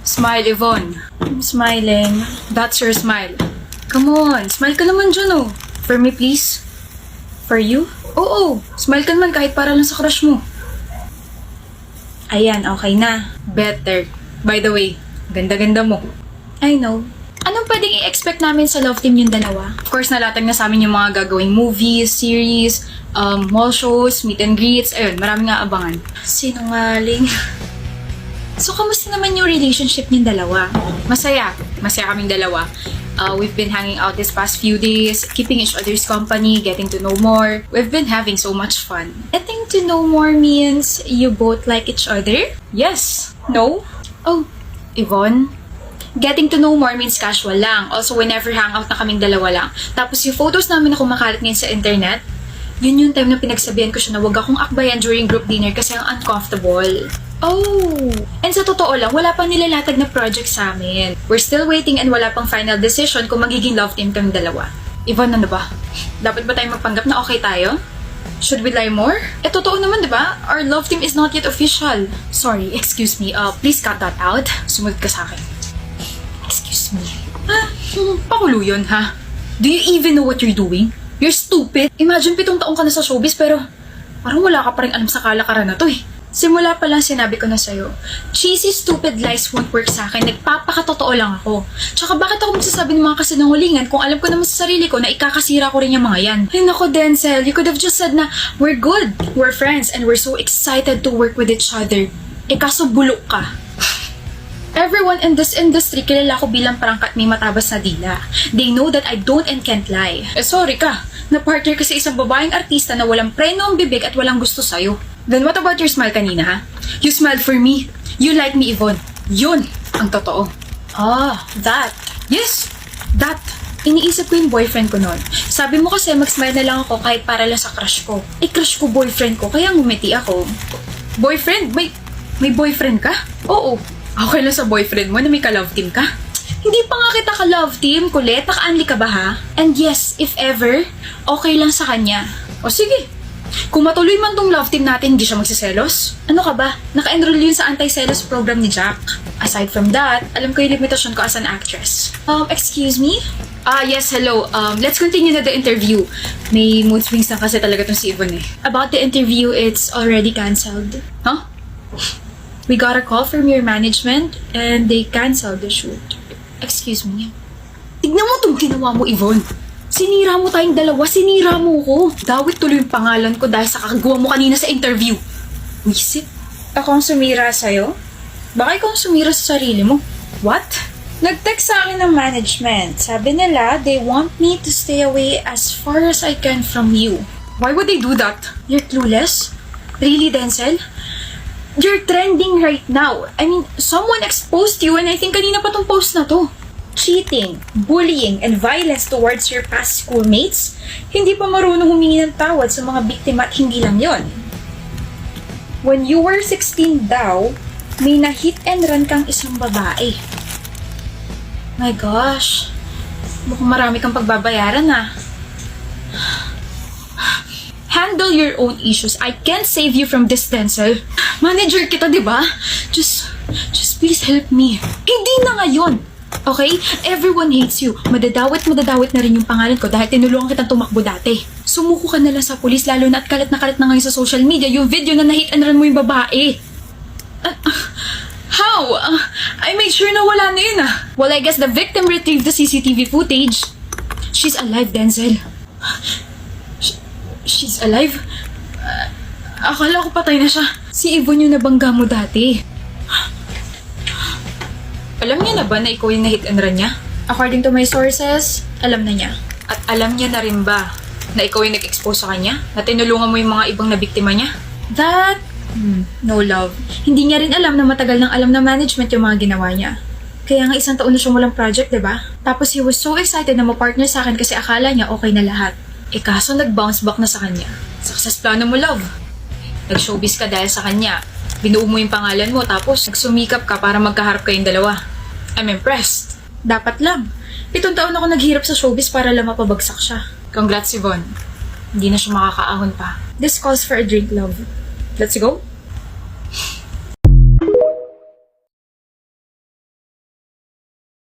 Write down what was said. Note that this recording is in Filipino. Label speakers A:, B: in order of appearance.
A: Smile, Yvonne. I'm smiling. That's your smile. Come on, smile ka naman dyan, oh. For me, please. For you? Oo, smile ka naman kahit para lang sa crush mo. Ayan, okay na. Better. By the way, ganda-ganda mo. I know. Anong pwedeng i-expect namin sa love team yung dalawa? Of course, nalatag na sa amin yung mga gagawing movies, series, mall shows, meet and greets. Ayun, marami nga abangan. Sinungaling. So, kamusta naman yung relationship niyong dalawa? Masaya. Masaya kaming dalawa. We've been hanging out this past few days, keeping each other's company, getting to know more. We've been having so much fun. Getting to know more means you both like each other? Yes. No? Oh, Yvonne? Getting to know more means casual lang. Also, whenever hangout na kaming dalawa lang. Tapos yung photos namin na kumakalat ngayon sa internet, yun yung time na pinagsabihan ko siya na wag akong akbayan during group dinner kasi ang uncomfortable. Oh! And sa totoo lang, wala pang nilalatag na project sa amin. We're still waiting and wala pang final decision kung magiging love team kami dalawa. Yvonne, ano ba? Dapat ba tayo magpanggap na okay tayo? Should we lie more? Eh, totoo naman, di ba? Our love team is not yet official. Sorry, excuse me. Please cut that out. Sumunod ka sa akin. Excuse me. Pakulo yun, ha? Do you even know what you're doing? You're stupid. Imagine 7 taong ka na sa showbiz pero parang wala ka pa rin alam sa kalakaran na to eh. Simula pa lang sinabi ko na sa'yo, cheesy stupid lies won't work sa akin. Nagpapakatotoo lang ako. Tsaka bakit ako magsasabi ng mga kasinungalingan kung alam ko naman sa sarili ko na ikakasira ko rin yung mga yan? Ay nako Denzel, you could have just said na we're good, we're friends, and we're so excited to work with each other. Eh kaso bulok ka. Everyone in this industry kilala ko bilang prangkat may matabas na dila. They know that I don't and can't lie. Eh sorry ka, na-partner ka sa isang babaeng artista na walang preno ang bibig at walang gusto sa'yo. Then what about your smile kanina, ha? You smiled for me. You like me, Yvonne. Yun ang totoo. Ah, that. Yes, that. Iniisip ko yung boyfriend ko noon. Sabi mo kasi mag-smile na lang ako kahit para lang sa crush ko. Eh, crush ko boyfriend ko, kaya ngumiti ako. Boyfriend? May boyfriend ka? Oo. Okay lang sa boyfriend mo na may ka-love team ka? Hindi pa nga kita ka-love team, kulit. Naka-unli ka ba, ha? And yes, if ever, okay lang sa kanya. O sige. Kung matuloy man tong love team natin, hindi siya magsiselos? Ano ka ba? Naka-enroll yun sa anti-selos program ni Jack. Aside from that, alam ko yung limitasyon ko as an actress. Excuse me? Yes, hello. Let's continue na the interview. May mood swings na kasi talaga tong si Yvonne eh. About the interview, it's already cancelled. Huh? We got a call from your management and they canceled the shoot. Excuse me. Tignan mo itong ginawa mo, Yvonne. Sinira mo tayong dalawa, sinira mo ko. Dawit tuloy yung pangalan ko dahil sa kakagawa mo kanina sa interview. Wisit? Ako ang sumira sa'yo? Baka ikaw ang sumira sa sarili mo. What? Nag-text sa akin ng management. Sabi nila, they want me to stay away as far as I can from you. Why would they do that? You're clueless? Really, Denzel? You're trending right now. I mean, someone exposed you and I think kanina pa tong post na to. Cheating, bullying, and violence towards your past schoolmates, hindi pa marunong humingi ng tawad sa mga biktima at hindi lang yon. When you were 16 daw, may na-hit and run kang isang babae. My gosh, mukhang marami kang pagbabayaran ah. Handle your own issues. I can't save you from this, Denzel. Manager kita, di ba? Just please help me. Hindi na ngayon. Okay? Everyone hates you. Madadawit na rin yung pangalan ko dahil tinulungan kitang tumakbo dati. Sumuko ka na lang sa pulis lalo na at kalat na ngayon sa social media yung video na na-hit and run mo yung babae. How? I made sure na wala na yun ah. Well, I guess the victim retrieved the CCTV footage. She's alive, Denzel. She's alive? Akala ko patay na siya. Si Yvonne yung nabangga mo dati. Alam niya na ba na ikaw yung na-hit and run niya? According to my sources, alam na niya. At alam niya na rin ba na ikaw yung nag-expose sa kanya? Na tinulungan mo yung mga ibang nabiktima niya? That? No love. Hindi niya rin alam na matagal nang alam na management yung mga ginawa niya. Kaya nga 1 taon na siyang walang project, diba? Tapos he was so excited na ma-partner sa akin kasi akala niya okay na lahat. Eh kaso nag-bounce back na sa kanya. Success plano mo, love. Nag-showbiz ka dahil sa kanya. Binuo mo yung pangalan mo tapos nagsumikap ka para magkaharap kayong dalawa. I'm impressed. Dapat lang. 7 taon ako naghirap sa showbiz para lang mapabagsak siya. Congrats, Yvonne. Hindi na siya makakaahon pa. This calls for a drink, love. Let's go?